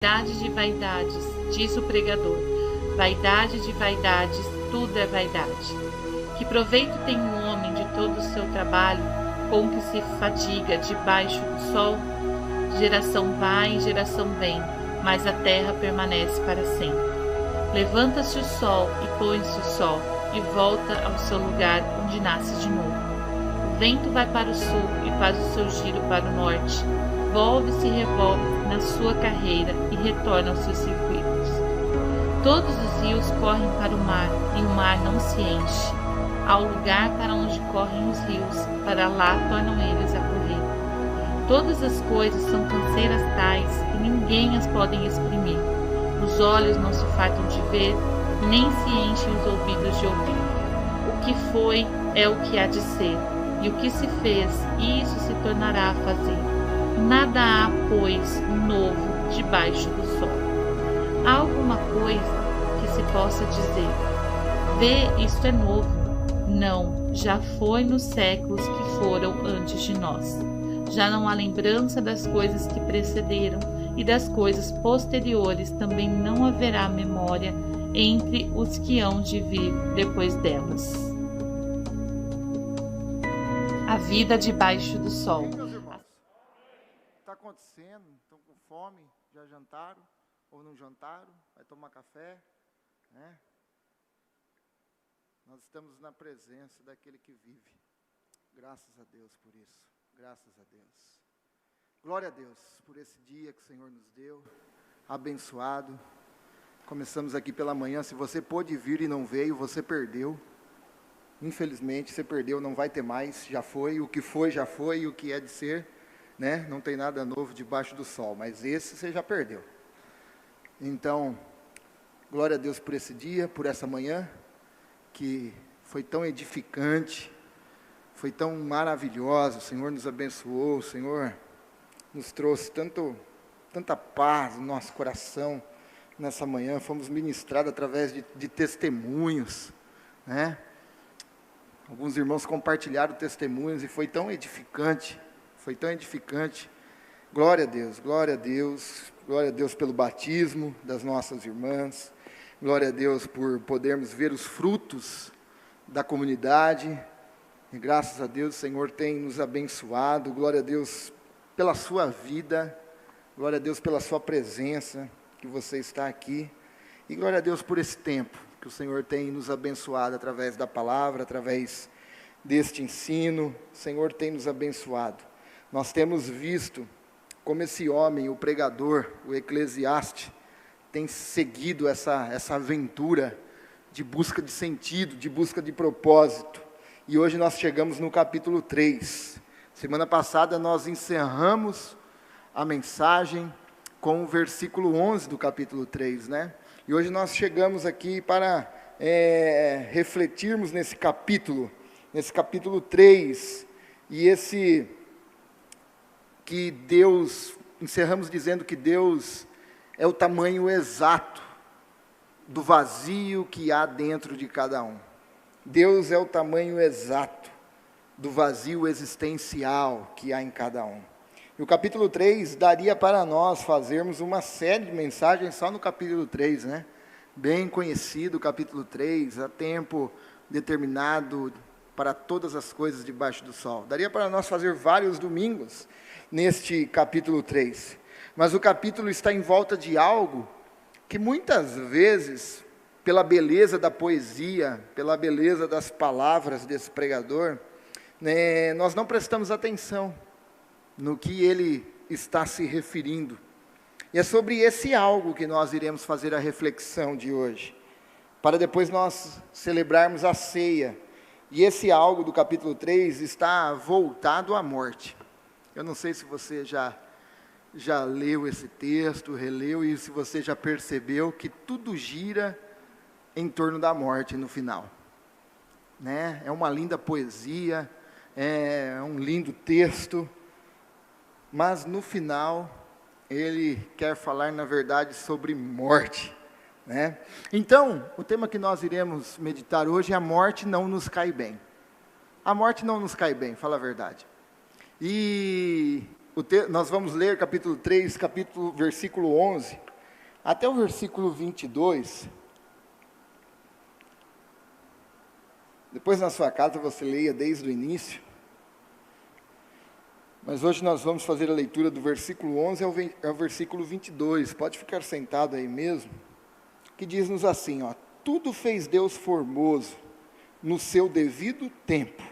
Vaidade de vaidades, diz o pregador. Vaidade de vaidades, tudo é vaidade. Que proveito tem o homem de todo o seu trabalho, com que se fadiga debaixo do sol? Geração vai e geração vem, mas a terra permanece para sempre. Levanta-se o sol e põe-se o sol, e volta ao seu lugar onde nasce de novo. O vento vai para o sul e faz o seu giro para o norte. Volve-se e revolve na sua carreira e retorna aos seus circuitos. Todos os rios correm para o mar, e o mar não se enche. Há o lugar para onde correm os rios, para lá tornam eles a correr. Todas as coisas são canseiras tais que ninguém as podem exprimir. Os olhos não se fartam de ver, nem se enchem os ouvidos de ouvir. O que foi é o que há de ser, e o que se fez, isso se tornará a fazer. Nada há, pois, novo debaixo do sol. Há alguma coisa que se possa dizer: vê, isto é novo. Não, já foi nos séculos que foram antes de nós. Já não há lembrança das coisas que precederam, e das coisas posteriores também não haverá memória entre os que hão de vir depois delas. A vida debaixo do sol. Está acontecendo? Estão com fome? Já jantaram? Ou não jantaram? Vai tomar café? Né? Nós estamos na presença daquele que vive. Graças a Deus por isso. Graças a Deus. Glória a Deus por esse dia que o Senhor nos deu. Abençoado. Começamos aqui pela manhã. Se você pôde vir e não veio, você perdeu. Infelizmente, você perdeu, não vai ter mais. Já foi, o que foi já foi, e o que é de ser, né? Não tem nada novo debaixo do sol, mas esse você já perdeu. Então, glória a Deus por esse dia, por essa manhã, que foi tão edificante, foi tão maravilhosa. O Senhor nos abençoou, o Senhor nos trouxe tanta paz no nosso coração nessa manhã. Fomos ministrados através de testemunhos, né? Alguns irmãos compartilharam testemunhos e foi tão edificante, Glória a Deus, glória a Deus, glória a Deus pelo batismo das nossas irmãs, glória a Deus por podermos ver os frutos da comunidade, e graças a Deus o Senhor tem nos abençoado. Glória a Deus pela sua vida, glória a Deus pela sua presença, que você está aqui, e glória a Deus por esse tempo que o Senhor tem nos abençoado através da palavra, através deste ensino. O Senhor tem nos abençoado. Nós temos visto como esse homem, o pregador, o Eclesiastes, tem seguido essa aventura de busca de sentido, de busca de propósito. E hoje nós chegamos no capítulo 3. Semana passada nós encerramos a mensagem com o versículo 11 do capítulo 3, né? E hoje nós chegamos aqui para refletirmos nesse capítulo 3, e que Deus, encerramos dizendo que Deus é o tamanho exato do vazio que há dentro de cada um. Deus é o tamanho exato do vazio existencial que há em cada um. E o capítulo 3 daria para nós fazermos uma série de mensagens só no capítulo 3, né? Bem conhecido o capítulo 3, há tempo determinado para todas as coisas debaixo do sol. Daria para nós fazer vários domingos neste capítulo 3. Mas o capítulo está em volta de algo que muitas vezes, pela beleza da poesia, pela beleza das palavras desse pregador, né, nós não prestamos atenção no que ele está se referindo. E é sobre esse algo que nós iremos fazer a reflexão de hoje, para depois nós celebrarmos a ceia. E esse algo do capítulo 3 está voltado à morte. Eu não sei se você já leu esse texto, releu, e se você já percebeu que tudo gira em torno da morte no final, né? É uma linda poesia, é um lindo texto, mas no final ele quer falar, na verdade, sobre morte, né? Então, o tema que nós iremos meditar hoje é: a morte não nos cai bem. A morte não nos cai bem, fala a verdade. E nós vamos ler capítulo 3, versículo 11, até o versículo 22. Depois na sua casa você leia desde o início. Mas hoje nós vamos fazer a leitura do versículo 11 ao versículo 22. Pode ficar sentado aí mesmo. Que diz-nos assim, ó: tudo fez Deus formoso no seu devido tempo.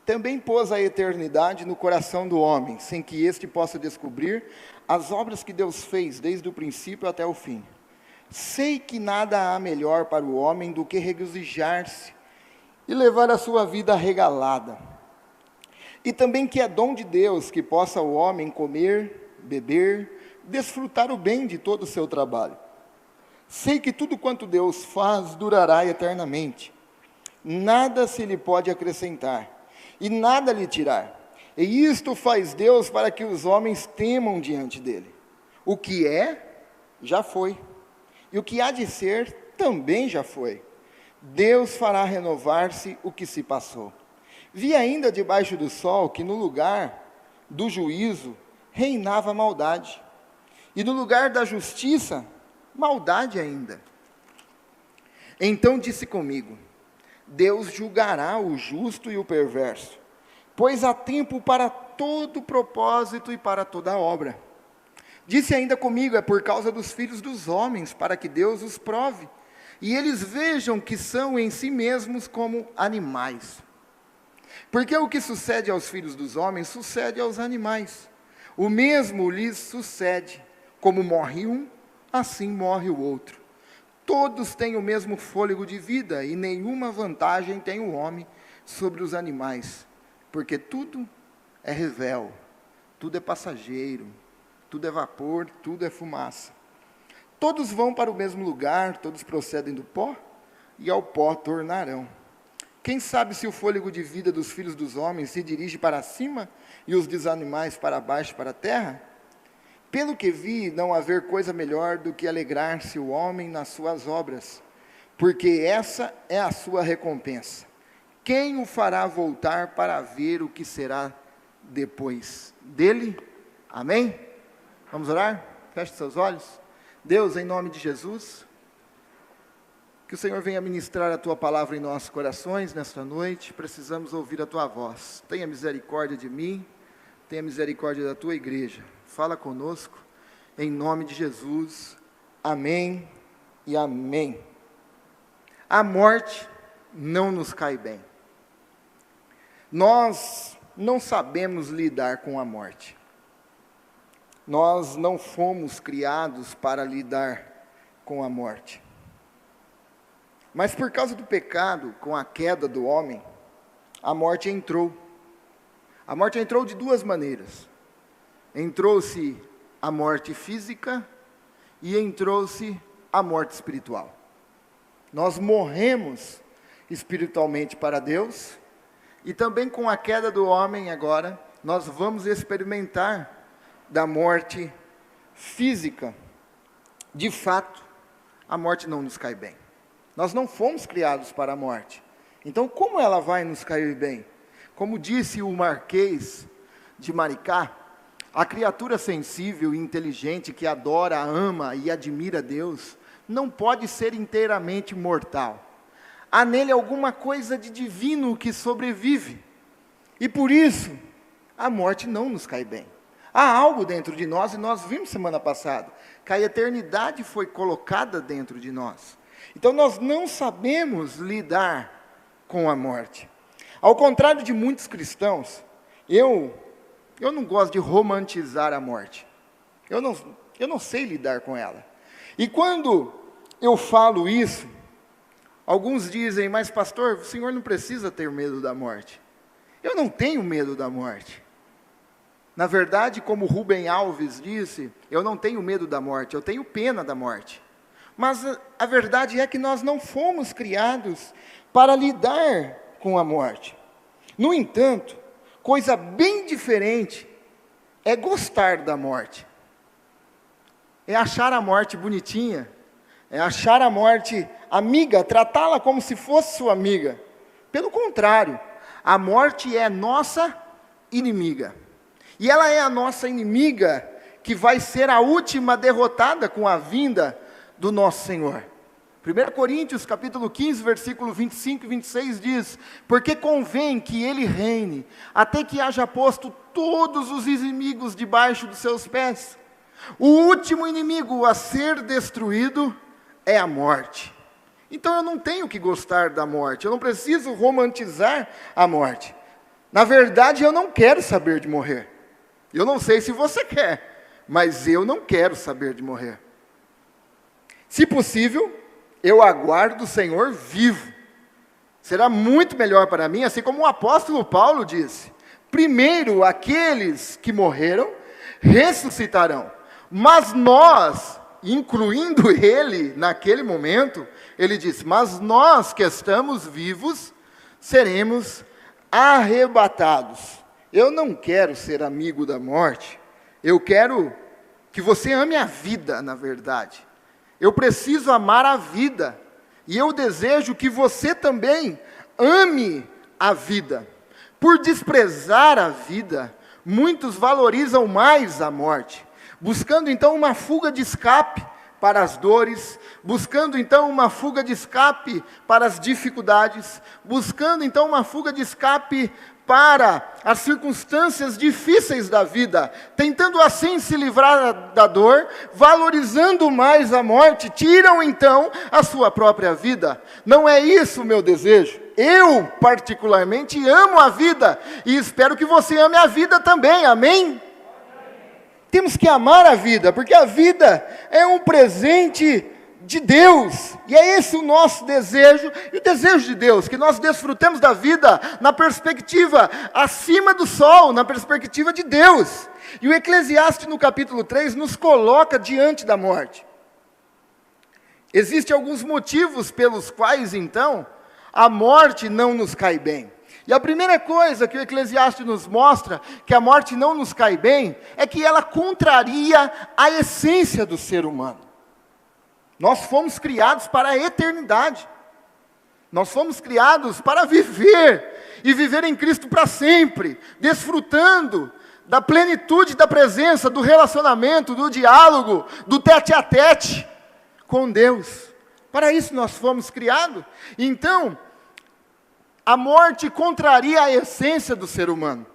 Também pôs a eternidade no coração do homem, sem que este possa descobrir as obras que Deus fez desde o princípio até o fim. Sei que nada há melhor para o homem do que regozijar-se e levar a sua vida regalada. E também que é dom de Deus que possa o homem comer, beber, desfrutar o bem de todo o seu trabalho. Sei que tudo quanto Deus faz durará eternamente. Nada se lhe pode acrescentar, e nada lhe tirar. E isto faz Deus para que os homens temam diante dele. O que é, já foi. E o que há de ser, também já foi. Deus fará renovar-se o que se passou. Vi ainda debaixo do sol que no lugar do juízo reinava maldade. E no lugar da justiça, maldade ainda. Então disse comigo: Deus julgará o justo e o perverso, pois há tempo para todo propósito e para toda obra. Disse ainda comigo: é por causa dos filhos dos homens, para que Deus os prove, e eles vejam que são em si mesmos como animais. Porque o que sucede aos filhos dos homens, sucede aos animais. O mesmo lhes sucede, como morre um, assim morre o outro. Todos têm o mesmo fôlego de vida, e nenhuma vantagem tem o homem sobre os animais, porque tudo é revel, tudo é passageiro, tudo é vapor, tudo é fumaça. Todos vão para o mesmo lugar, todos procedem do pó, e ao pó tornarão. Quem sabe se o fôlego de vida dos filhos dos homens se dirige para cima, e os dos animais para baixo, para a terra? Pelo que vi, não haver coisa melhor do que alegrar-se o homem nas suas obras, porque essa é a sua recompensa. Quem o fará voltar para ver o que será depois dele? Amém? Vamos orar? Feche seus olhos. Deus, em nome de Jesus, que o Senhor venha ministrar a Tua palavra em nossos corações nesta noite. Precisamos ouvir a Tua voz. Tenha misericórdia de mim, tenha misericórdia da Tua igreja. Fala conosco, em nome de Jesus, amém e amém. A morte não nos cai bem. Nós não sabemos lidar com a morte. Nós não fomos criados para lidar com a morte. Mas por causa do pecado, com a queda do homem, a morte entrou. A morte entrou de duas maneiras. Entrou-se a morte física e entrou-se a morte espiritual. Nós morremos espiritualmente para Deus, e também com a queda do homem agora, nós vamos experimentar da morte física. De fato, a morte não nos cai bem. Nós não fomos criados para a morte. Então, como ela vai nos cair bem? Como disse o Marquês de Maricá, a criatura sensível e inteligente que adora, ama e admira Deus, não pode ser inteiramente mortal. Há nele alguma coisa de divino que sobrevive. E por isso, a morte não nos cai bem. Há algo dentro de nós, e nós vimos semana passada, que a eternidade foi colocada dentro de nós. Então nós não sabemos lidar com a morte. Ao contrário de muitos cristãos, eu não gosto de romantizar a morte. Eu não sei lidar com ela. E quando eu falo isso, alguns dizem: mas pastor, o senhor não precisa ter medo da morte. Eu não tenho medo da morte. Na verdade, como Rubem Alves disse, eu não tenho medo da morte, eu tenho pena da morte. Mas a verdade é que nós não fomos criados para lidar com a morte. No entanto, coisa bem diferente é gostar da morte. É achar a morte bonitinha, é achar a morte amiga, tratá-la como se fosse sua amiga. Pelo contrário, a morte é nossa inimiga. E ela é a nossa inimiga que vai ser a última derrotada com a vinda do nosso Senhor. 1 Coríntios capítulo 15, versículo 25 e 26 diz: porque convém que ele reine, até que haja posto todos os inimigos debaixo dos seus pés. O último inimigo a ser destruído é a morte. Então eu não tenho que gostar da morte, eu não preciso romantizar a morte. Na verdade, eu não quero saber de morrer. Eu não sei se você quer, mas eu não quero saber de morrer. Se possível, eu aguardo o Senhor vivo. Será muito melhor para mim, assim como o apóstolo Paulo disse: primeiro aqueles que morreram ressuscitarão, mas nós, incluindo ele naquele momento, ele disse: mas nós que estamos vivos, seremos arrebatados. Eu não quero ser amigo da morte, eu quero que você ame a vida, na verdade. Eu preciso amar a vida, e eu desejo que você também ame a vida. Por desprezar a vida, muitos valorizam mais a morte, buscando então uma fuga de escape para as dores, buscando então uma fuga de escape para as dificuldades, buscando então uma fuga de escape para as circunstâncias difíceis da vida, tentando assim se livrar da dor, valorizando mais a morte, tiram então a sua própria vida. Não é isso o meu desejo. Eu particularmente amo a vida, e espero que você ame a vida também, amém? Temos que amar a vida, porque a vida é um presente de Deus, e é esse o nosso desejo, e o desejo de Deus, que nós desfrutemos da vida na perspectiva acima do sol, na perspectiva de Deus. E o Eclesiastes no capítulo 3 nos coloca diante da morte. Existem alguns motivos pelos quais então a morte não nos cai bem. E a primeira coisa que o Eclesiastes nos mostra, que a morte não nos cai bem, é que ela contraria a essência do ser humano. Nós fomos criados para a eternidade. Nós fomos criados para viver, e viver em Cristo para sempre, desfrutando da plenitude da presença, do relacionamento, do diálogo, do tete-a-tete com Deus. Para isso nós fomos criados. Então, a morte contraria a essência do ser humano.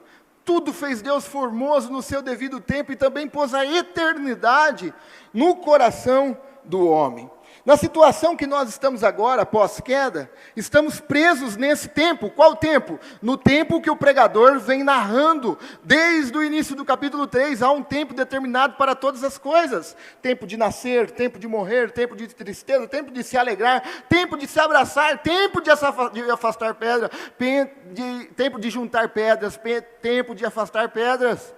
Tudo fez Deus formoso no seu devido tempo, e também pôs a eternidade no coração do homem. Na situação que nós estamos agora, pós-queda, estamos presos nesse tempo. Qual tempo? No tempo que o pregador vem narrando, desde o início do capítulo 3, há um tempo determinado para todas as coisas. Tempo de nascer, tempo de morrer, tempo de tristeza, tempo de se alegrar, tempo de se abraçar, tempo de afastar pedras, tempo de juntar pedras, tempo de afastar pedras.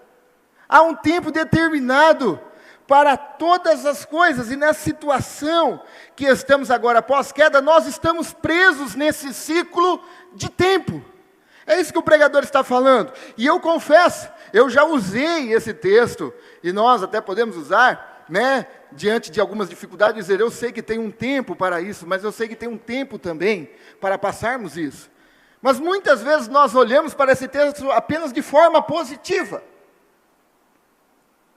Há um tempo determinado para todas as coisas, e nessa situação que estamos agora pós-queda, nós estamos presos nesse ciclo de tempo. É isso que o pregador está falando. E eu confesso, eu já usei esse texto, e nós até podemos usar, diante de algumas dificuldades, dizer: eu sei que tem um tempo para isso, mas eu sei que tem um tempo também para passarmos isso. Mas muitas vezes nós olhamos para esse texto apenas de forma positiva.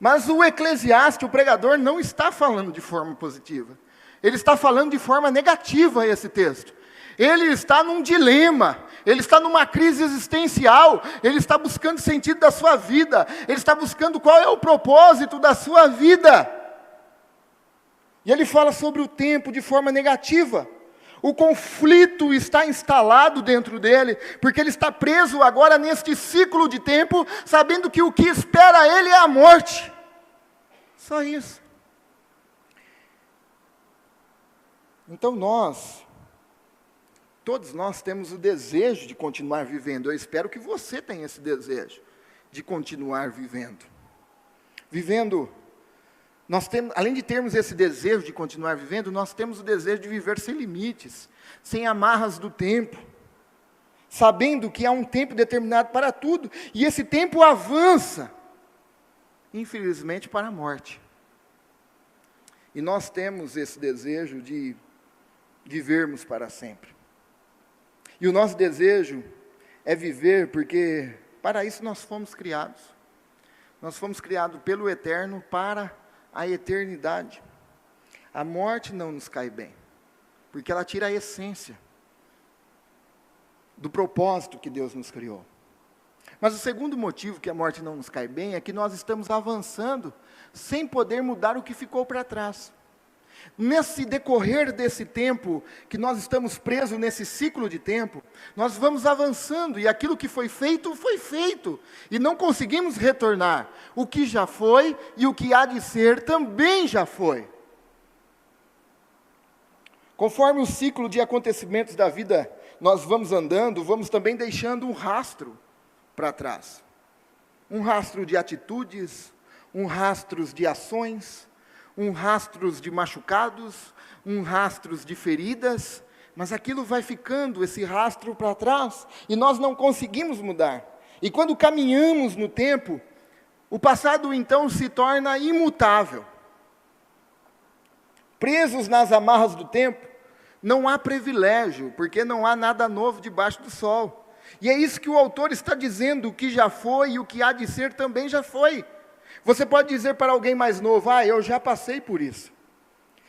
Mas o Eclesiastes, o pregador, não está falando de forma positiva. Ele está falando de forma negativa esse texto. Ele está num dilema, ele está numa crise existencial, ele está buscando sentido da sua vida, ele está buscando qual é o propósito da sua vida. E ele fala sobre o tempo de forma negativa. O conflito está instalado dentro dele, porque ele está preso agora neste ciclo de tempo, sabendo que o que espera ele é a morte. Só isso. Então todos nós temos o desejo de continuar vivendo. Eu espero que você tenha esse desejo de continuar vivendo. Além de termos esse desejo de continuar vivendo, nós temos o desejo de viver sem limites, sem amarras do tempo, sabendo que há um tempo determinado para tudo, e esse tempo avança, infelizmente, para a morte. E nós temos esse desejo de vivermos para sempre. E o nosso desejo é viver porque para isso nós fomos criados. nós fomos criados pelo Eterno para a eternidade. A morte não nos cai bem, porque ela tira a essência do propósito que Deus nos criou. Mas o segundo motivo que a morte não nos cai bem é que nós estamos avançando sem poder mudar o que ficou para trás. Nesse decorrer desse tempo, que nós estamos presos nesse ciclo de tempo, nós vamos avançando, e aquilo que foi feito, e não conseguimos retornar. O que já foi, e o que há de ser, também já foi. Conforme o ciclo de acontecimentos da vida, nós vamos andando, vamos também deixando um rastro para trás. Um rastro de atitudes, um rastro de ações, um rastro de machucados, um rastro de feridas, mas aquilo vai ficando, esse rastro para trás, e nós não conseguimos mudar. E quando caminhamos no tempo, o passado então se torna imutável. Presos nas amarras do tempo, não há privilégio, porque não há nada novo debaixo do sol. E é isso que o autor está dizendo, o que já foi e o que há de ser também já foi. Você pode dizer para alguém mais novo, eu já passei por isso.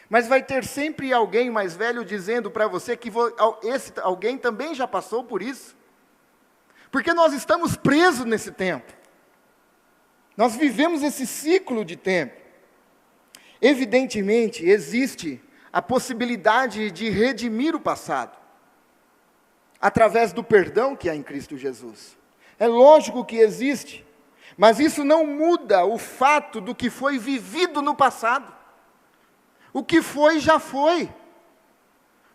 Mas vai ter sempre alguém mais velho dizendo para você que esse alguém também já passou por isso. Porque nós estamos presos nesse tempo. Nós vivemos esse ciclo de tempo. Evidentemente, existe a possibilidade de redimir o passado, através do perdão que há em Cristo Jesus. É lógico que existe, mas isso não muda o fato do que foi vivido no passado. O que foi, já foi.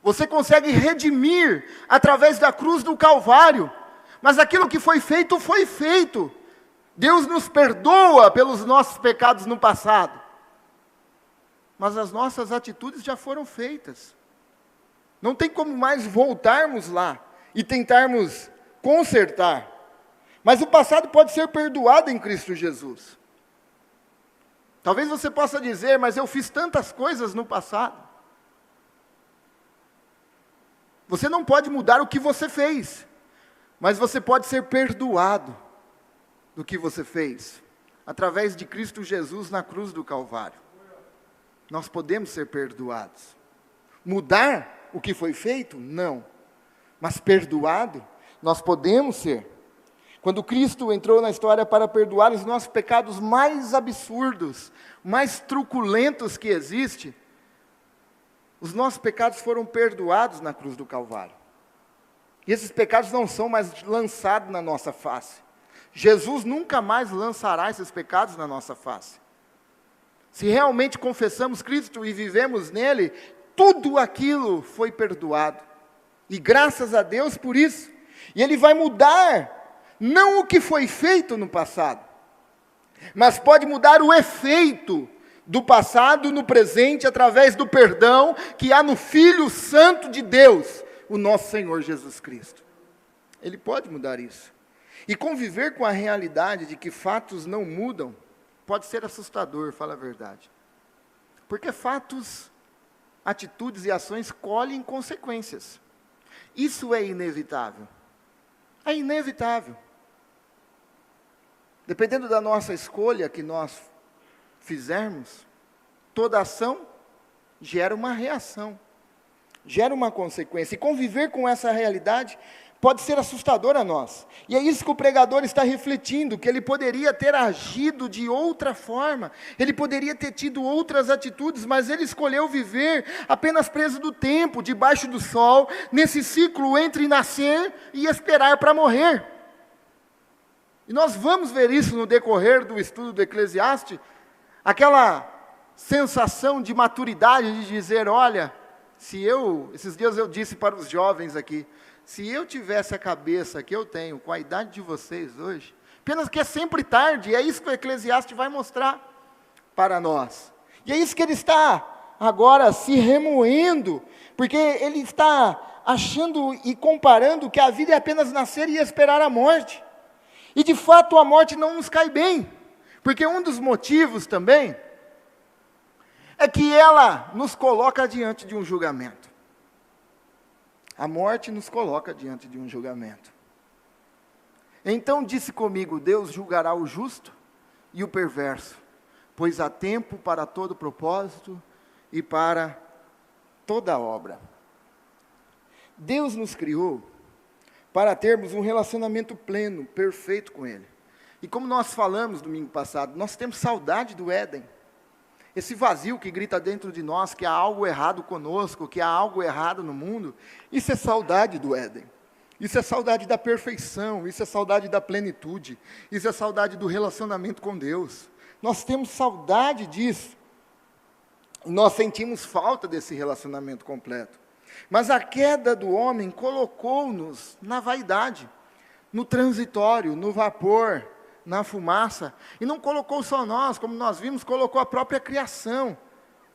Você consegue redimir através da cruz do Calvário, mas aquilo que foi feito, foi feito. Deus nos perdoa pelos nossos pecados no passado, mas as nossas atitudes já foram feitas. Não tem como mais voltarmos lá e tentarmos consertar. Mas o passado pode ser perdoado em Cristo Jesus. Talvez você possa dizer, mas eu fiz tantas coisas no passado. Você não pode mudar o que você fez, mas você pode ser perdoado do que você fez, através de Cristo Jesus na cruz do Calvário. Nós podemos ser perdoados. Mudar o que foi feito? Não. Mas perdoado, nós podemos ser. Quando Cristo entrou na história para perdoar os nossos pecados mais absurdos, mais truculentos que existem, os nossos pecados foram perdoados na cruz do Calvário. E esses pecados não são mais lançados na nossa face. Jesus nunca mais lançará esses pecados na nossa face. Se realmente confessamos Cristo e vivemos nele, tudo aquilo foi perdoado. E graças a Deus por isso. E Ele vai mudar, não o que foi feito no passado, mas pode mudar o efeito do passado no presente, através do perdão que há no Filho Santo de Deus, o nosso Senhor Jesus Cristo. Ele pode mudar isso. E conviver com a realidade de que fatos não mudam, pode ser assustador, fala a verdade. Porque fatos, atitudes e ações colhem consequências. Isso é inevitável. É inevitável. Dependendo da nossa escolha que nós fizermos, toda ação gera uma reação, gera uma consequência. E conviver com essa realidade pode ser assustador a nós. E é isso que o pregador está refletindo, que ele poderia ter agido de outra forma, ele poderia ter tido outras atitudes, mas ele escolheu viver apenas preso do tempo, debaixo do sol, nesse ciclo entre nascer e esperar para morrer. E nós vamos ver isso no decorrer do estudo do Eclesiastes, aquela sensação de maturidade, de dizer, olha, esses dias eu disse para os jovens aqui, se eu tivesse a cabeça que eu tenho, com a idade de vocês hoje, apenas que é sempre tarde, é isso que o Eclesiastes vai mostrar para nós. E é isso que ele está agora se remoendo, porque ele está achando e comparando que a vida é apenas nascer e esperar a morte. E de fato a morte não nos cai bem, porque um dos motivos também é que ela nos coloca diante de um julgamento. A morte nos coloca diante de um julgamento. Então disse comigo, Deus julgará o justo e o perverso, pois há tempo para todo propósito e para toda obra. Deus nos criou para termos um relacionamento pleno, perfeito com Ele. E como nós falamos domingo passado, nós temos saudade do Éden. Esse vazio que grita dentro de nós, que há algo errado conosco, que há algo errado no mundo, isso é saudade do Éden. Isso é saudade da perfeição, isso é saudade da plenitude, isso é saudade do relacionamento com Deus. Nós temos saudade disso. Nós sentimos falta desse relacionamento completo. Mas a queda do homem colocou-nos na vaidade, no transitório, no vapor, na fumaça. E não colocou só nós, como nós vimos, colocou a própria criação.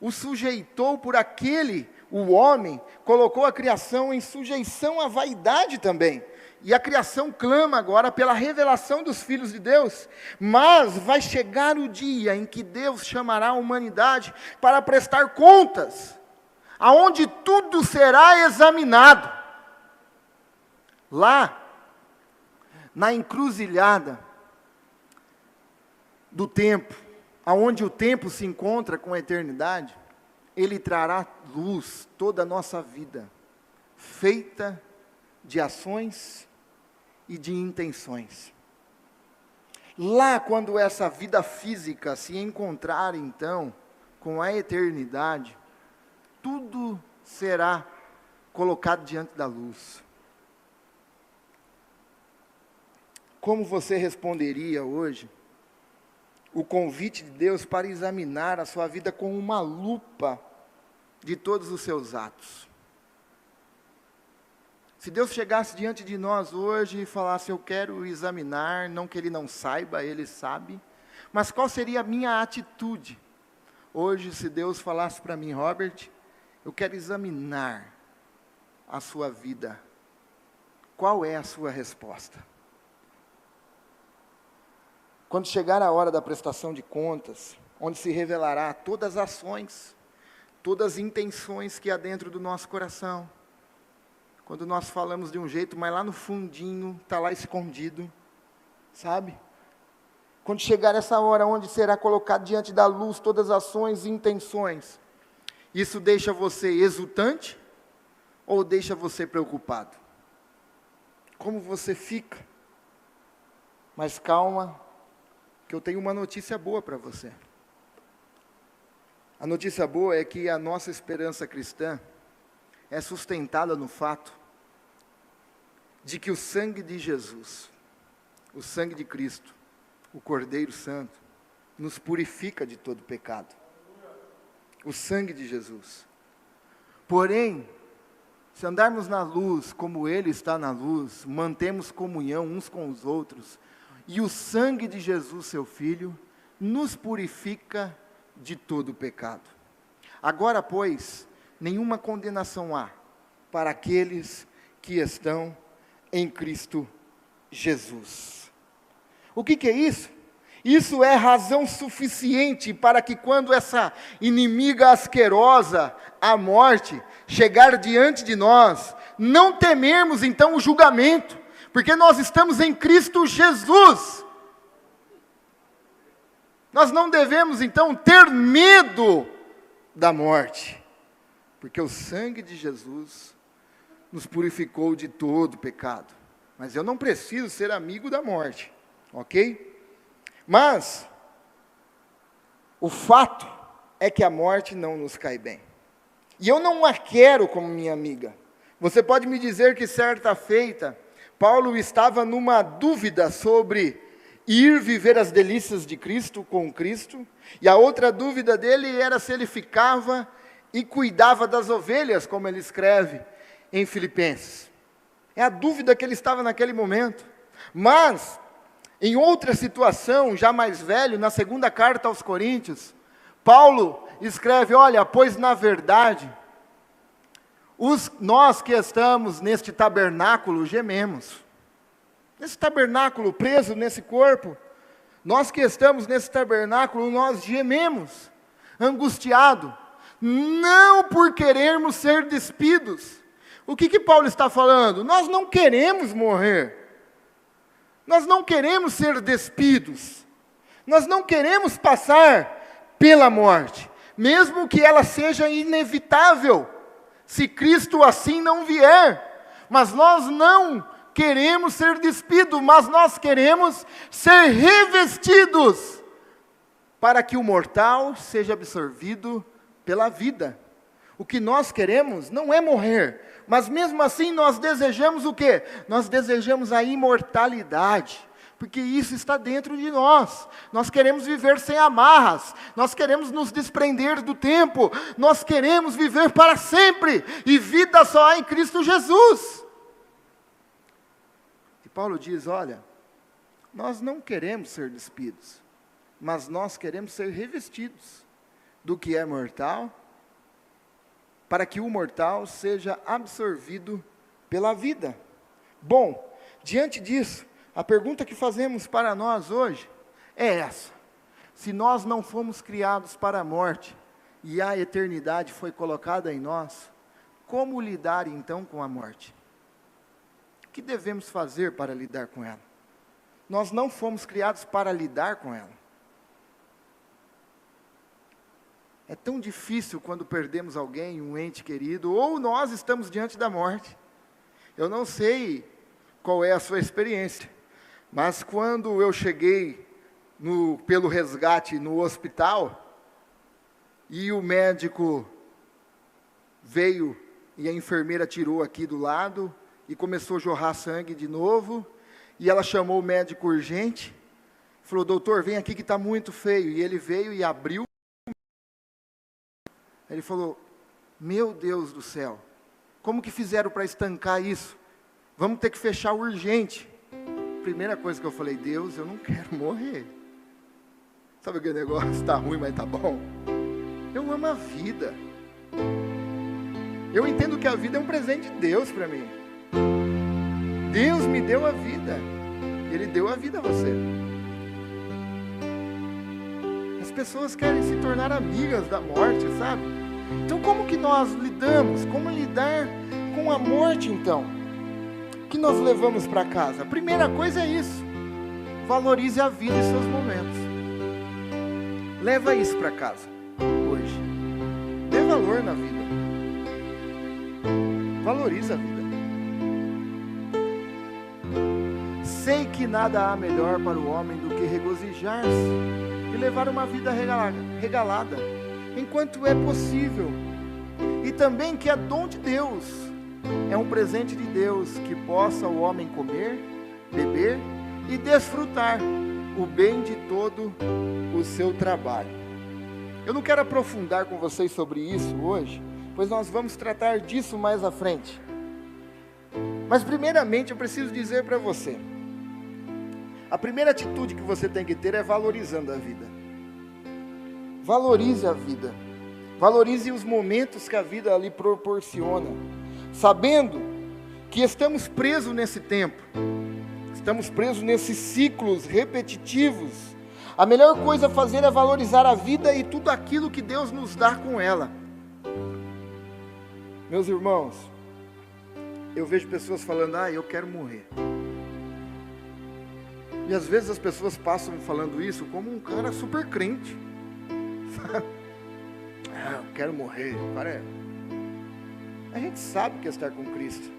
O sujeitou por aquele, o homem, colocou a criação em sujeição à vaidade também. E a criação clama agora pela revelação dos filhos de Deus. Mas vai chegar o dia em que Deus chamará a humanidade para prestar contas, aonde tudo será examinado. Lá, na encruzilhada do tempo, aonde o tempo se encontra com a eternidade, Ele trará luz toda a nossa vida, feita de ações e de intenções. Lá, quando essa vida física se encontrar, então, com a eternidade, tudo será colocado diante da luz. Como você responderia hoje o convite de Deus para examinar a sua vida com uma lupa de todos os seus atos? Se Deus chegasse diante de nós hoje e falasse, eu quero examinar, não que Ele não saiba, Ele sabe, mas qual seria a minha atitude? Hoje, se Deus falasse para mim, Robert, eu quero examinar a sua vida, qual é a sua resposta? Quando chegar a hora da prestação de contas, onde se revelará todas as ações, todas as intenções que há dentro do nosso coração, quando nós falamos de um jeito, mas lá no fundinho, está lá escondido, sabe? Quando chegar essa hora, onde será colocado diante da luz todas as ações e intenções, isso deixa você exultante ou deixa você preocupado? Como você fica? Mas calma, que eu tenho uma notícia boa para você. A notícia boa é que a nossa esperança cristã é sustentada no fato de que o sangue de Jesus, o sangue de Cristo, o Cordeiro Santo, nos purifica de todo pecado. O sangue de Jesus. Porém, se andarmos na luz como Ele está na luz, mantemos comunhão uns com os outros, e o sangue de Jesus, seu Filho, nos purifica de todo pecado. Agora, pois, nenhuma condenação há para aqueles que estão em Cristo Jesus. O que é isso? Isso é razão suficiente para que quando essa inimiga asquerosa, a morte, chegar diante de nós, não temermos então o julgamento, porque nós estamos em Cristo Jesus. Nós não devemos então ter medo da morte, porque o sangue de Jesus nos purificou de todo pecado. Mas eu não preciso ser amigo da morte, ok? Mas o fato é que a morte não nos cai bem. E eu não a quero como minha amiga. Você pode me dizer que certa feita, Paulo estava numa dúvida sobre ir viver as delícias de Cristo com Cristo, e a outra dúvida dele era se ele ficava e cuidava das ovelhas, como ele escreve em Filipenses. É a dúvida que ele estava naquele momento. Mas, em outra situação, já mais velho, na segunda carta aos Coríntios, Paulo escreve, olha, pois na verdade, nós que estamos neste tabernáculo gememos. Nesse tabernáculo preso nesse corpo, nós que estamos nesse tabernáculo, nós gememos, angustiado, não por querermos ser despidos. O que Paulo está falando? Nós não queremos morrer. Nós não queremos ser despidos. Nós não queremos passar pela morte, mesmo que ela seja inevitável, se Cristo assim não vier. Mas nós não queremos ser despidos, mas nós queremos ser revestidos, para que o mortal seja absorvido pela vida. O que nós queremos não é morrer, mas mesmo assim nós desejamos o quê? Nós desejamos a imortalidade, porque isso está dentro de nós. Nós queremos viver sem amarras, nós queremos nos desprender do tempo, nós queremos viver para sempre, e vida só há em Cristo Jesus. E Paulo diz, olha, nós não queremos ser despidos, mas nós queremos ser revestidos do que é mortal, para que o mortal seja absorvido pela vida. Bom, diante disso, a pergunta que fazemos para nós hoje é essa: se nós não fomos criados para a morte, e a eternidade foi colocada em nós, como lidar então com a morte? O que devemos fazer para lidar com ela? Nós não fomos criados para lidar com ela. É tão difícil quando perdemos alguém, um ente querido, ou nós estamos diante da morte. Eu não sei qual é a sua experiência, mas quando eu cheguei pelo resgate no hospital, e o médico veio e a enfermeira tirou aqui do lado, e começou a jorrar sangue de novo, e ela chamou o médico urgente, falou, doutor, vem aqui que está muito feio, e ele veio e abriu. Ele falou, meu Deus do céu, como que fizeram para estancar isso? Vamos ter que fechar urgente. Primeira coisa que eu falei, Deus, eu não quero morrer. Sabe aquele negócio, está ruim, mas está bom? Eu amo a vida. Eu entendo que a vida é um presente de Deus para mim. Deus me deu a vida. Ele deu a vida a você. As pessoas querem se tornar amigas da morte, sabe? Então como que nós lidamos? Como lidar com a morte então? O que nós levamos para casa? A primeira coisa é isso. Valorize a vida e seus momentos. Leva isso para casa hoje. Dê valor na vida. Valorize a vida. Sei que nada há melhor para o homem do que regozijar-se e levar uma vida regalada, enquanto é possível, e também que é dom de Deus, é um presente de Deus, que possa o homem comer, beber e desfrutar o bem de todo o seu trabalho. Eu não quero aprofundar com vocês sobre isso hoje, pois nós vamos tratar disso mais à frente. Mas primeiramente eu preciso dizer para você, a primeira atitude que você tem que ter é valorizando a vida. Valorize a vida. Valorize os momentos que a vida lhe proporciona, sabendo que estamos presos nesse tempo. Estamos presos nesses ciclos repetitivos. A melhor coisa a fazer é valorizar a vida e tudo aquilo que Deus nos dá com ela. Meus irmãos, eu vejo pessoas falando, eu quero morrer. E às vezes as pessoas passam falando isso como um cara super crente. Eu quero morrer. A gente sabe que é estar com Cristo.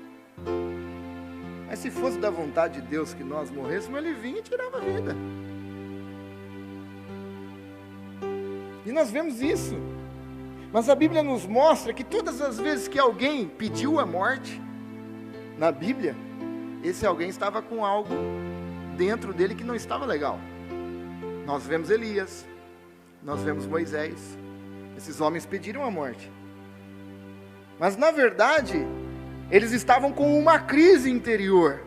Mas se fosse da vontade de Deus que nós morrêssemos, Ele vinha e tirava a vida. E nós vemos isso. Mas a Bíblia nos mostra que todas as vezes que alguém pediu a morte, na Bíblia, esse alguém estava com algo dentro dele que não estava legal. Nós vemos Elias, nós vemos Moisés, esses homens pediram a morte. Mas na verdade, eles estavam com uma crise interior.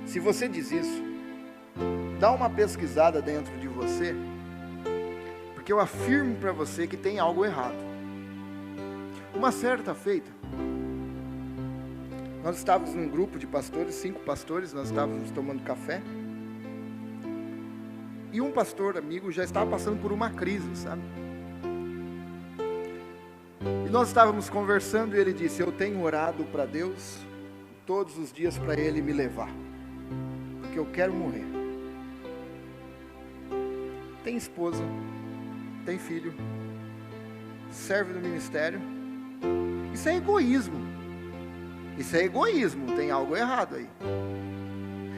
Se você diz isso, dá uma pesquisada dentro de você, porque eu afirmo para você que tem algo errado. Uma certa feita, nós estávamos num grupo de pastores, 5 pastores, nós estávamos tomando café, e um pastor amigo já estava passando por uma crise, sabe? E nós estávamos conversando e ele disse, eu tenho orado para Deus todos os dias para Ele me levar, porque porque eu quero morrer. Tem esposa, tem filho, serve no ministério. Isso é egoísmo. Isso é egoísmo, tem algo errado aí.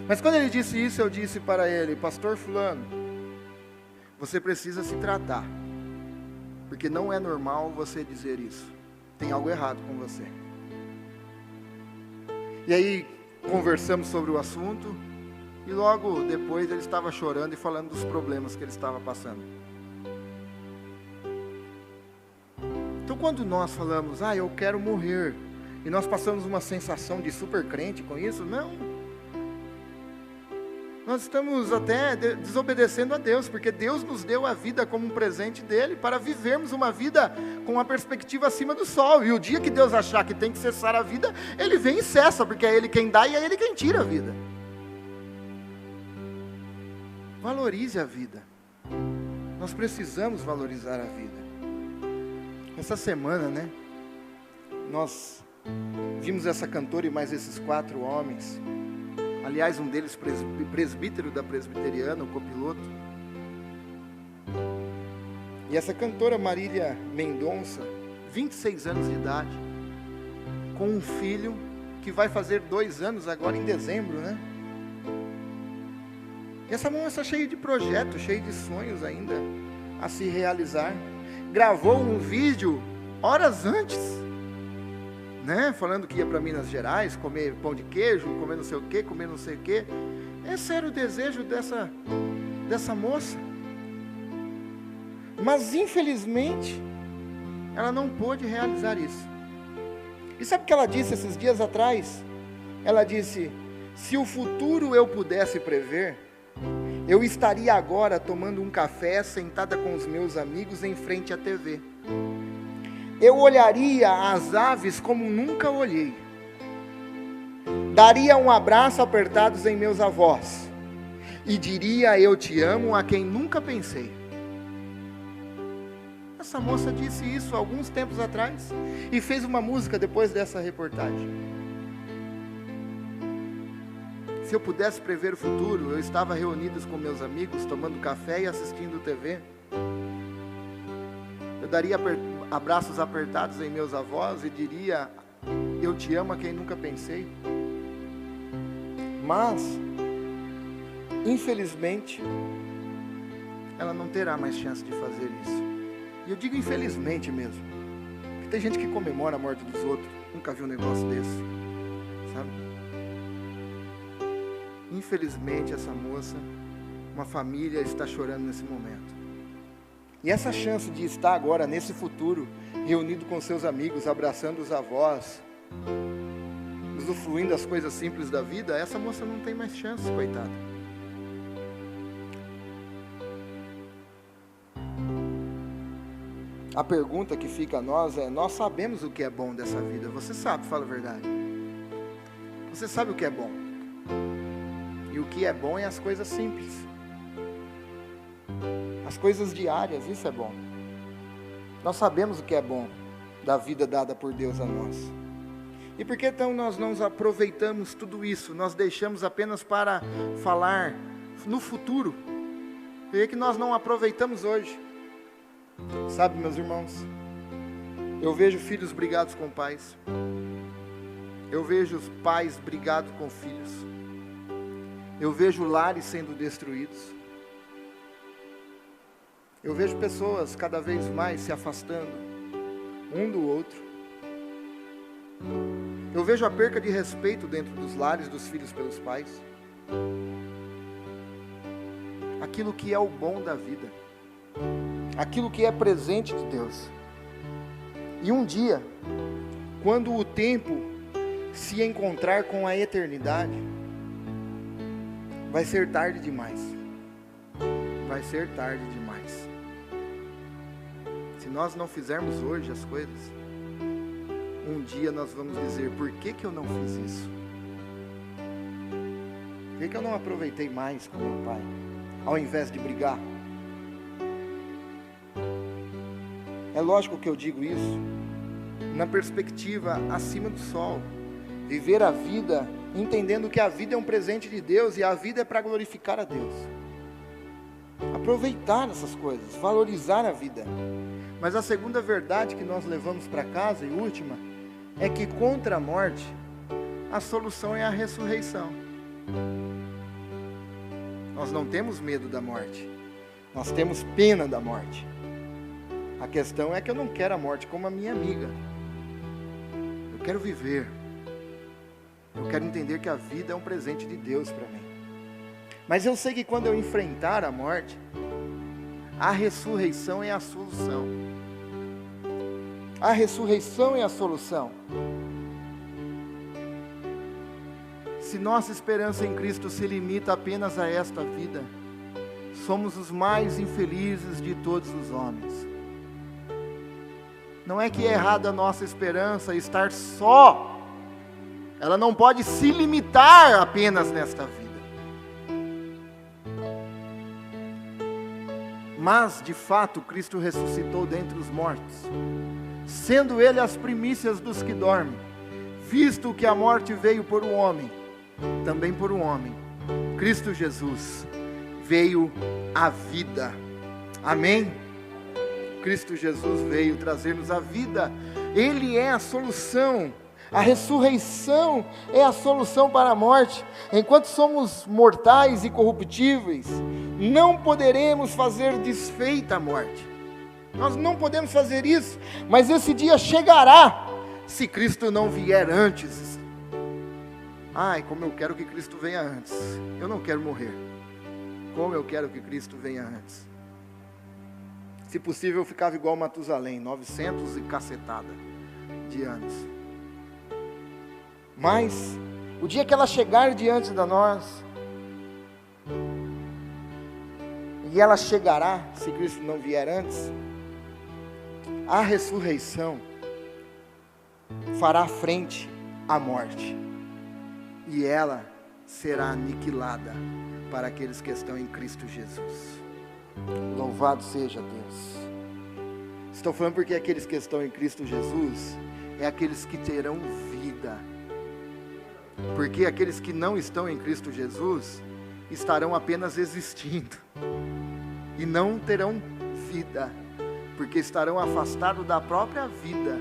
Mas quando ele disse isso, eu disse para ele: pastor fulano, você precisa se tratar, porque não é normal você dizer isso. Tem algo errado com você. E aí conversamos sobre o assunto, e logo depois ele estava chorando e falando dos problemas que ele estava passando. Então quando nós falamos, eu quero morrer, e nós passamos uma sensação de super crente com isso, não. Nós estamos até desobedecendo a Deus, porque Deus nos deu a vida como um presente dele, para vivermos uma vida com uma perspectiva acima do sol. E o dia que Deus achar que tem que cessar a vida, ele vem e cessa, porque é ele quem dá e é ele quem tira a vida. Valorize a vida. Nós precisamos valorizar a vida. Essa semana, nós vimos essa cantora e mais esses 4 homens. Aliás, um deles presbítero da presbiteriana, o copiloto. E essa cantora Marília Mendonça, 26 anos de idade, com um filho que vai fazer 2 anos agora em dezembro, E essa moça cheia de projetos, cheia de sonhos ainda a se realizar. Gravou um vídeo horas antes, falando que ia para Minas Gerais, comer pão de queijo, comer não sei o que, comer não sei o que. Esse era o desejo dessa moça. Mas infelizmente, ela não pôde realizar isso. E sabe o que ela disse esses dias atrás? Ela disse: se o futuro eu pudesse prever, eu estaria agora tomando um café, sentada com os meus amigos em frente à TV. Eu olharia as aves como nunca olhei. Daria um abraço apertados em meus avós. E diria eu te amo a quem nunca pensei. Essa moça disse isso alguns tempos atrás e fez uma música depois dessa reportagem. Se eu pudesse prever o futuro, eu estava reunidos com meus amigos, tomando café e assistindo TV. Eu daria abraços apertados em meus avós e diria: eu te amo a quem nunca pensei. Mas, infelizmente, ela não terá mais chance de fazer isso. E eu digo infelizmente mesmo, porque tem gente que comemora a morte dos outros. Nunca vi um negócio desse, sabe? Infelizmente essa moça, uma família está chorando nesse momento. E essa chance de estar agora, nesse futuro, reunido com seus amigos, abraçando os avós, usufruindo das coisas simples da vida, essa moça não tem mais chance, coitada. A pergunta que fica a nós é: nós sabemos o que é bom dessa vida. Você sabe, fala a verdade. Você sabe o que é bom. E o que é bom é as coisas simples. As coisas diárias, isso é bom. Nós sabemos o que é bom da vida dada por Deus a nós. E por que então nós não aproveitamos tudo isso? Nós deixamos apenas para falar no futuro. Por que nós não aproveitamos hoje? Sabe, meus irmãos, eu vejo filhos brigados com pais. Eu vejo os pais brigados com filhos. Eu vejo lares sendo destruídos. Eu vejo pessoas cada vez mais se afastando um do outro. Eu vejo a perca de respeito dentro dos lares dos filhos pelos pais. Aquilo que é o bom da vida, aquilo que é presente de Deus. E um dia, quando o tempo se encontrar com a eternidade, vai ser tarde demais. Vai ser tarde demais. Se nós não fizermos hoje as coisas, um dia nós vamos dizer: por que eu não fiz isso? Por que eu não aproveitei mais com meu pai, ao invés de brigar? É lógico que eu digo isso na perspectiva acima do sol. Viver a vida entendendo que a vida é um presente de Deus e a vida é para glorificar a Deus. Aproveitar essas coisas, valorizar a vida. Mas a segunda verdade que nós levamos para casa, e última, é que contra a morte, a solução é a ressurreição. Nós não temos medo da morte, nós temos pena da morte. A questão é que eu não quero a morte como a minha amiga. Eu quero viver. Eu quero entender que a vida é um presente de Deus para mim. Mas eu sei que quando eu enfrentar a morte, a ressurreição é a solução. A ressurreição é a solução. Se nossa esperança em Cristo se limita apenas a esta vida, somos os mais infelizes de todos os homens. Não é que é errada a nossa esperança estar só. Ela não pode se limitar apenas nesta vida. Mas, de fato, Cristo ressuscitou dentre os mortos, sendo Ele as primícias dos que dormem, visto que a morte veio por um homem, também por um homem, Cristo Jesus, veio a vida. Amém? Cristo Jesus veio trazer-nos a vida. Ele é a solução. A ressurreição é a solução para a morte. Enquanto somos mortais e corruptíveis, não poderemos fazer desfeita a morte. Nós não podemos fazer isso, mas esse dia chegará, se Cristo não vier antes. Ai, como eu quero que Cristo venha antes. Eu não quero morrer. Como eu quero que Cristo venha antes. Se possível, eu ficava igual Matusalém, 900 e cacetada de anos. Mas, o dia que ela chegar diante de nós, e ela chegará, se Cristo não vier antes, a ressurreição fará frente à morte, e ela será aniquilada para aqueles que estão em Cristo Jesus. Louvado seja Deus. Estou falando porque aqueles que estão em Cristo Jesus é aqueles que terão vida. Porque aqueles que não estão em Cristo Jesus estarão apenas existindo e não terão vida, porque estarão afastados da própria vida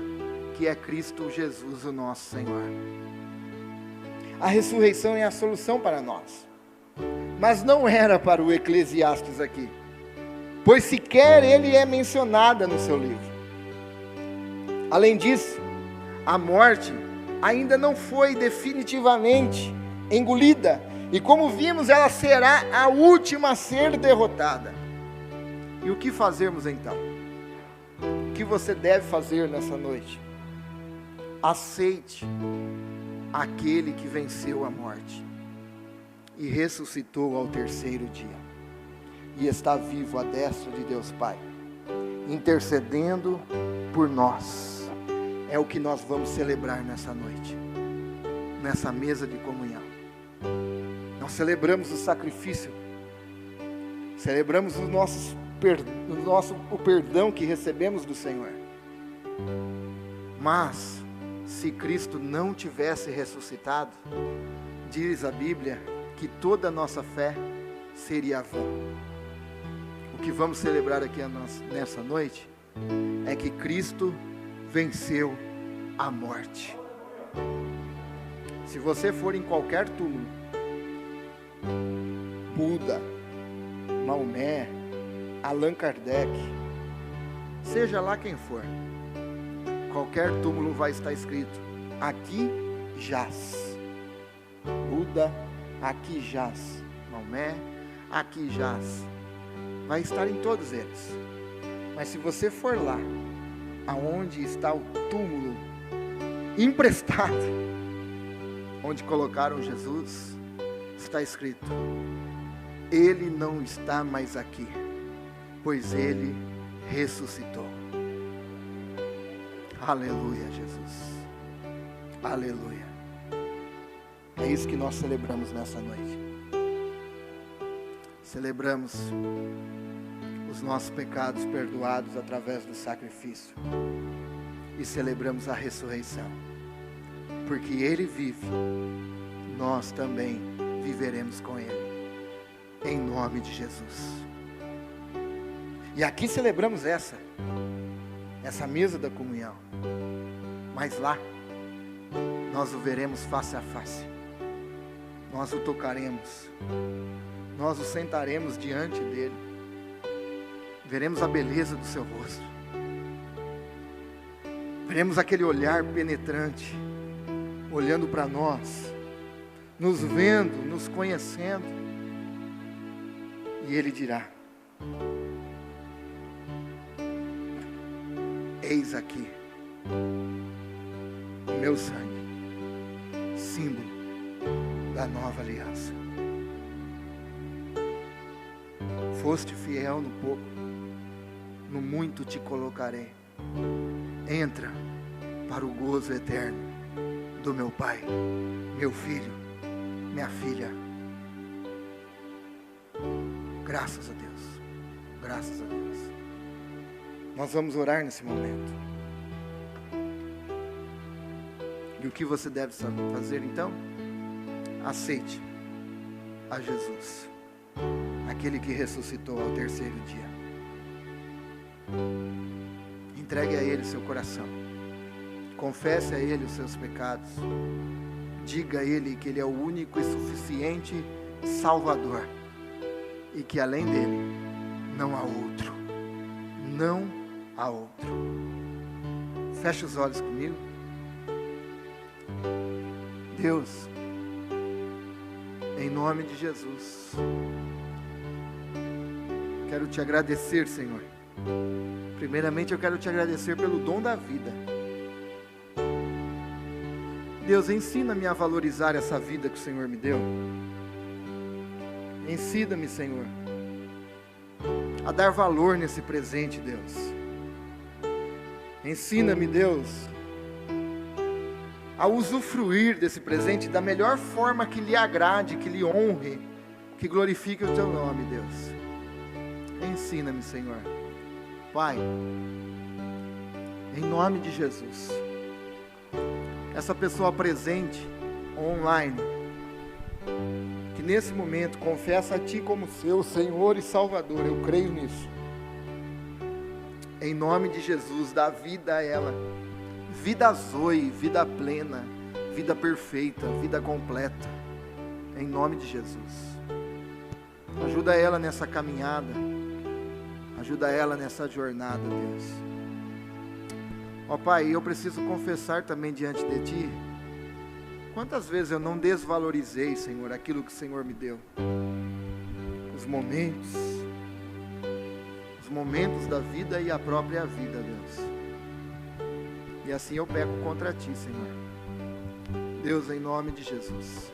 que é Cristo Jesus, o nosso Senhor. A ressurreição é a solução para nós, mas não era para o Eclesiastes aqui, pois sequer ele é mencionada no seu livro. Além disso, a morte ainda não foi definitivamente engolida, e como vimos, ela será a última a ser derrotada. E o que fazermos então? O que você deve fazer nessa noite? Aceite aquele que venceu a morte e ressuscitou ao terceiro dia, e está vivo à destra de Deus Pai, intercedendo por nós. É o que nós vamos celebrar nessa noite, nessa mesa de comunhão. Nós celebramos o sacrifício, celebramos o perdão que recebemos do Senhor. Mas, se Cristo não tivesse ressuscitado, diz a Bíblia que toda a nossa fé seria vã. O que vamos celebrar aqui nessa noite é que Cristo venceu a morte. Se você for em qualquer túmulo, Buda, Maomé, Allan Kardec, seja lá quem for, qualquer túmulo vai estar escrito: aqui jaz Buda, aqui jaz Maomé, aqui jaz. Vai estar em todos eles. Mas se você for lá, aonde está o túmulo emprestado, onde colocaram Jesus, está escrito: ele não está mais aqui, pois ele ressuscitou. Aleluia, Jesus. Aleluia. É isso que nós celebramos nessa noite. Celebramos os nossos pecados perdoados através do sacrifício, e celebramos a ressurreição, porque Ele vive, nós também viveremos com Ele, em nome de Jesus. E aqui celebramos essa mesa da comunhão, mas lá nós o veremos face a face, nós o tocaremos, nós o sentaremos diante dele, veremos a beleza do seu rosto, veremos aquele olhar penetrante, olhando para nós, nos vendo, nos conhecendo, e ele dirá: eis aqui o meu sangue, símbolo da nova aliança. Foste fiel no pouco, no muito te colocarei. Entra para o gozo eterno do meu Pai, meu filho, minha filha. Graças a Deus, graças a Deus. Nós vamos orar nesse momento. E o que você deve fazer então? Aceite a Jesus, aquele que ressuscitou ao terceiro dia. Entregue a Ele seu coração. Confesse a Ele os seus pecados. Diga a Ele que Ele é o único e suficiente Salvador, e que além dele não há outro. Não há outro. Feche os olhos comigo. Deus, em nome de Jesus, quero te agradecer, Senhor. Primeiramente eu quero te agradecer pelo dom da vida. Deus, ensina-me a valorizar essa vida que o Senhor me deu. Ensina-me, Senhor, a dar valor nesse presente, Deus. Ensina-me, Deus, a usufruir desse presente da melhor forma que lhe agrade, que lhe honre, que glorifique o teu nome, Deus. Ensina-me, Senhor. Pai, em nome de Jesus, essa pessoa presente, online, que nesse momento confessa a Ti como seu Senhor e Salvador, eu creio nisso. Em nome de Jesus, dá vida a ela, vida zoe, vida plena, vida perfeita, vida completa, em nome de Jesus. Ajuda ela nessa caminhada, ajuda ela nessa jornada, Deus. Ó Pai, eu preciso confessar também diante de Ti, quantas vezes eu não desvalorizei, Senhor, aquilo que o Senhor me deu. Os momentos da vida e a própria vida, Deus. E assim eu peco contra Ti, Senhor. Deus, em nome de Jesus,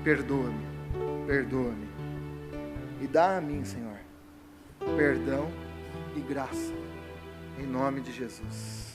perdoa-me, perdoa-me. E dá a mim, Senhor, perdão e graça, em nome de Jesus.